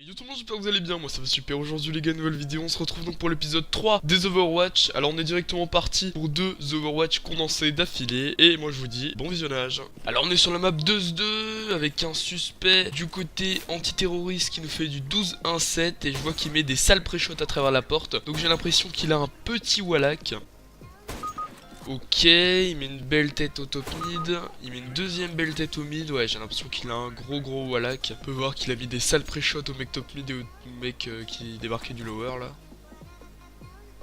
Yo tout le monde, j'espère que vous allez bien, moi ça va super. Aujourd'hui les gars, nouvelle vidéo, on se retrouve donc pour l'épisode 3 des Overwatch. Alors on est directement parti pour deux Overwatch condensés d'affilée. Et moi je vous dis bon visionnage. Alors on est sur la map 2-2 avec un suspect du côté antiterroriste qui nous fait du 12-1-7. Et je vois qu'il met des sales pré-shots à travers la porte. Donc j'ai l'impression qu'il a un petit wallach. Ok, il met une belle tête au top mid, il met une deuxième belle tête au mid, ouais j'ai l'impression qu'il a un gros wallach. On peut voir qu'il a mis des sales pré-shots au mec top mid et au mec qui débarquait du lower là.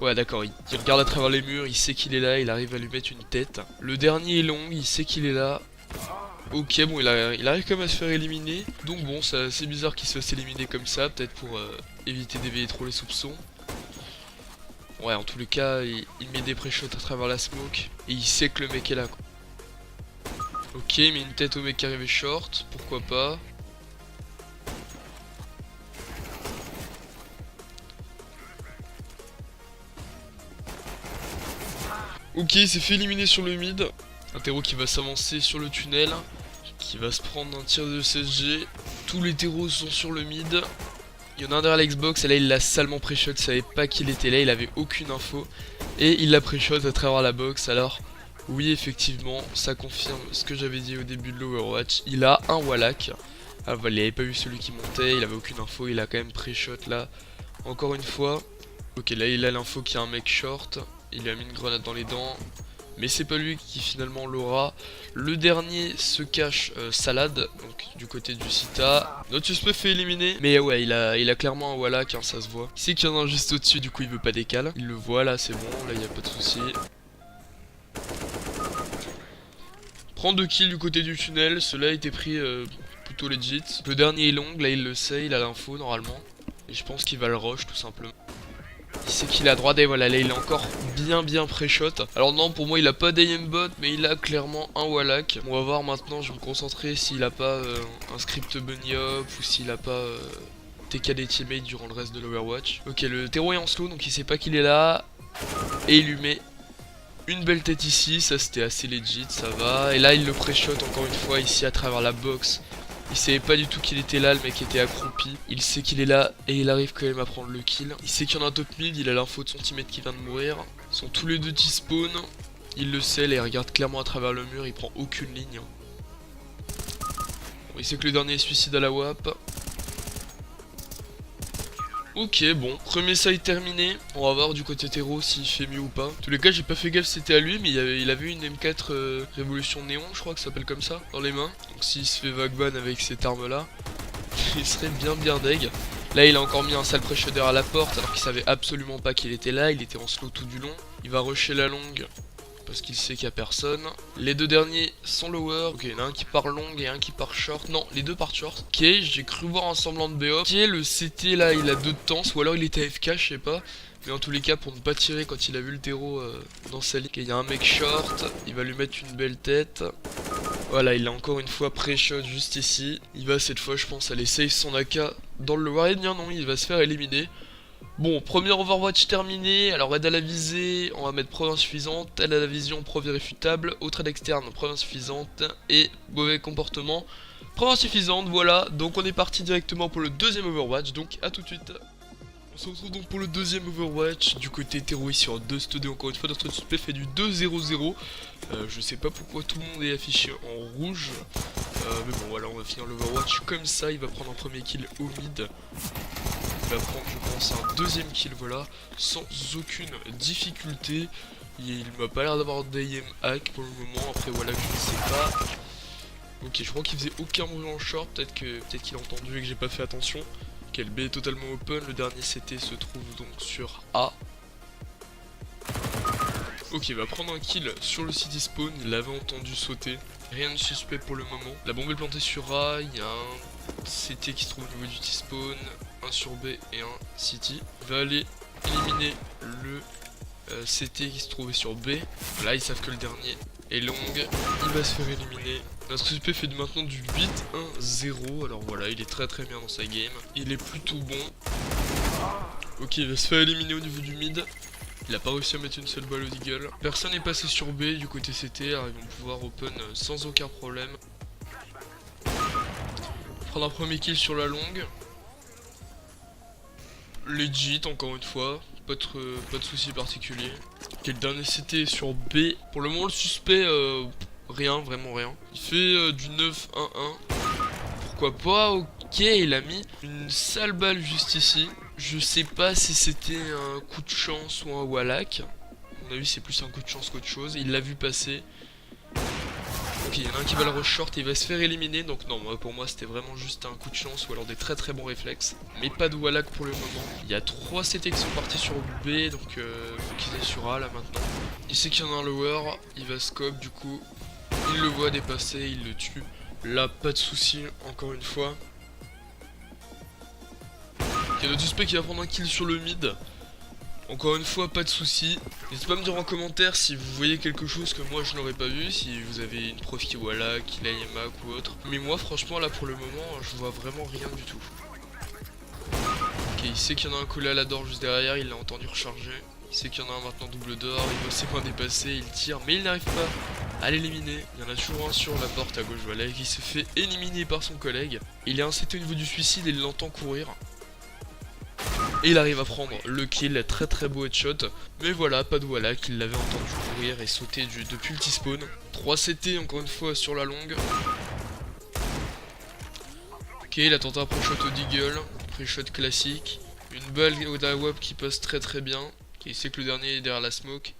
Ouais d'accord, il regarde à travers les murs, il sait qu'il est là, il arrive à lui mettre une tête. Le dernier est long, il sait qu'il est là. Ok bon il arrive quand même à se faire éliminer. Donc bon c'est assez bizarre qu'il se fasse éliminer comme ça, peut-être pour éviter d'éveiller trop les soupçons. Ouais, en tous les cas, il met des pré-shots à travers la smoke et il sait que le mec est là quoi. Ok, il met une tête au mec qui arrivait short, pourquoi pas. Ok, il s'est fait éliminer sur le mid. Un terreau qui va s'avancer sur le tunnel, qui va se prendre un tir de SSG. Tous les terreaux sont sur le mid. Il y en a un derrière l'Xbox et là il l'a salement pré-shot, il savait pas qu'il était là, il avait aucune info. Et il l'a pré-shot à travers la box, alors oui effectivement ça confirme ce que j'avais dit au début de l'Overwatch. Il a un wallach, alors il avait pas vu celui qui montait, il avait aucune info, il a quand même pré-shot là, encore une fois. Ok là il a l'info qu'il y a un mec short, il lui a mis une grenade dans les dents. Mais c'est pas lui qui finalement l'aura. Le dernier se cache Salade, donc du côté du Sita. Notre suspect fait éliminer. Mais ouais, il a clairement un wallach, hein, ça se voit. Il sait qu'il y en a un juste au-dessus, du coup il veut pas décaler. Il le voit là, c'est bon, là il y a pas de souci. Prend 2 kills du côté du tunnel, cela a été pris plutôt legit. Le dernier est long, là il le sait, il a l'info normalement. Et je pense qu'il va le rush tout simplement. Il sait qu'il a droit et voilà, là il est encore bien pré-shot. Alors non, pour moi il a pas d'aimbot, mais il a clairement un wallach. On va voir maintenant, je vais me concentrer s'il a pas un script bunny up ou s'il a pas TK des teammates durant le reste de l'Overwatch. Ok, le terreau est en slow, donc il sait pas qu'il est là. Et il lui met une belle tête ici, ça c'était assez legit, ça va. Et là il le pré-shot encore une fois ici à travers la box. Il savait pas du tout qu'il était là, le mec était accroupi. Il sait qu'il est là et il arrive quand même à prendre le kill. Il sait qu'il y en a un top mid, il a l'info de son teammate qui vient de mourir. Ils sont tous les deux T-spawn. Il le sait, là, il regarde clairement à travers le mur, il prend aucune ligne. Bon, il sait que le dernier est suicide à la WAP. Ok, bon, premier side terminé. On va voir du côté terreau s'il fait mieux ou pas. En tous les cas, j'ai pas fait gaffe c'était à lui, mais il avait une M4 Révolution Néon, je crois que ça s'appelle comme ça, dans les mains. Donc s'il se fait vagueban avec cette arme là, il serait bien deg. Là, il a encore mis un sale pré-shooter à la porte, alors qu'il savait absolument pas qu'il était là, il était en slow tout du long. Il va rusher la longue, parce qu'il sait qu'il y a personne. Les deux derniers sont lower. Ok, il y en a un qui part long et un qui part short. Non, les deux partent short. Ok, j'ai cru voir un semblant de BO. Ok, le CT là, il a 2 de temps, ou alors il était AFK, je sais pas. Mais en tous les cas, pour ne pas tirer quand il a vu le terreau dans sa ligne. Ok, il y a un mec short, il va lui mettre une belle tête. Voilà, il a encore une fois pré-shot juste ici. Il va cette fois, je pense, aller save son AK dans le lower. Et bien non, il va se faire éliminer. Bon, premier Overwatch terminé, alors aide à la visée, on va mettre preuve insuffisante, aide à la vision, preuve irréfutable, autre aide externe, preuve insuffisante, et mauvais comportement, preuve insuffisante, voilà, donc on est parti directement pour le deuxième Overwatch, donc à tout de suite. On se retrouve donc pour le deuxième Overwatch, du côté terroriste sur 2-2, encore une fois notre suspect fait du 2-0-0, je sais pas pourquoi tout le monde est affiché en rouge, mais bon voilà, on va finir l'Overwatch comme ça, il va prendre un premier kill au mid. Il va prendre je pense un deuxième kill voilà, sans aucune difficulté. Il m'a pas l'air d'avoir d'aim hack pour le moment, après voilà je ne sais pas. Ok je crois qu'il faisait aucun mouvement en short, peut-être qu'il a entendu et que j'ai pas fait attention. Ok le B est totalement open, le dernier CT se trouve donc sur A. Ok il va prendre un kill sur le city spawn, il l'avait entendu sauter. Rien de suspect pour le moment. La bombe est plantée sur A, il y a un CT qui se trouve au niveau du T-spawn, un sur B et un City. Il va aller éliminer le CT qui se trouvait sur B. Là ils savent que le dernier est long, il va se faire éliminer. Notre suspect fait maintenant du 8-1-0, alors voilà il est très bien dans sa game. Il est plutôt bon. Ok il va se faire éliminer au niveau du mid. Il a pas réussi à mettre une seule balle au deagle. Personne n'est passé sur B du côté CT, alors ils vont pouvoir open sans aucun problème. Prendre un premier kill sur la longue. legit encore une fois, pas de soucis particuliers. Ok, le dernier CT sur B. Pour le moment le suspect, rien, vraiment rien. Il fait du 9-1-1. Pourquoi pas, ok, il a mis une sale balle juste ici. Je sais pas si c'était un coup de chance ou un wallach. À mon avis c'est plus un coup de chance qu'autre chose. Il l'a vu passer. Ok, il y en a un qui va le rush short et il va se faire éliminer. Donc non, pour moi c'était vraiment juste un coup de chance ou alors des très bons réflexes. Mais pas de wallach pour le moment. Il y a 3 CT qui sont partis sur B, donc faut qu'ils aillent sur A là maintenant. Il sait qu'il y en a un lower, il va scope du coup. Il le voit dépasser, il le tue. Là, pas de souci, encore une fois. Il y a notre suspect qui va prendre un kill sur le mid. Encore une fois, pas de souci. N'hésitez pas à me dire en commentaire si vous voyez quelque chose que moi je n'aurais pas vu, si vous avez une prof qui voilà, qui l'a Mac ou autre. Mais moi, franchement, là pour le moment, je vois vraiment rien du tout. Ok, il sait qu'il y en a un collé à la door juste derrière, il l'a entendu recharger. Il sait qu'il y en a un maintenant double door, il veut ses points dépasser, il tire, mais il n'arrive pas à l'éliminer. Il y en a toujours un sur la porte à gauche, voilà, qui se fait éliminer par son collègue. Il est un CT au niveau du suicide et il l'entend courir. Et il arrive à prendre le kill, très beau headshot. Mais voilà, pas de wallach, il l'avait entendu courir et sauter depuis le T-spawn. 3 CT encore une fois sur la longue. Ok, il a tenté un pré-shot au deagle, pré-shot classique. Une balle au dawap qui passe très bien. Ok, il sait que le dernier est derrière la smoke.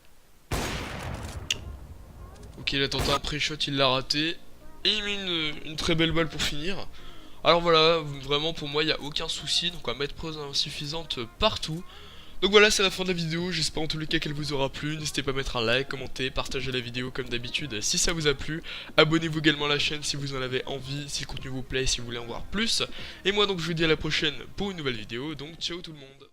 Ok, il a tenté un pré-shot, il l'a raté. Et il met une très belle balle pour finir. Alors voilà, vraiment pour moi il n'y a aucun souci, donc on va mettre preuve insuffisante partout. Donc voilà, c'est la fin de la vidéo, j'espère en tous les cas qu'elle vous aura plu. N'hésitez pas à mettre un like, commenter, partager la vidéo comme d'habitude si ça vous a plu. Abonnez-vous également à la chaîne si vous en avez envie, si le contenu vous plaît, si vous voulez en voir plus. Et moi donc je vous dis à la prochaine pour une nouvelle vidéo, donc ciao tout le monde.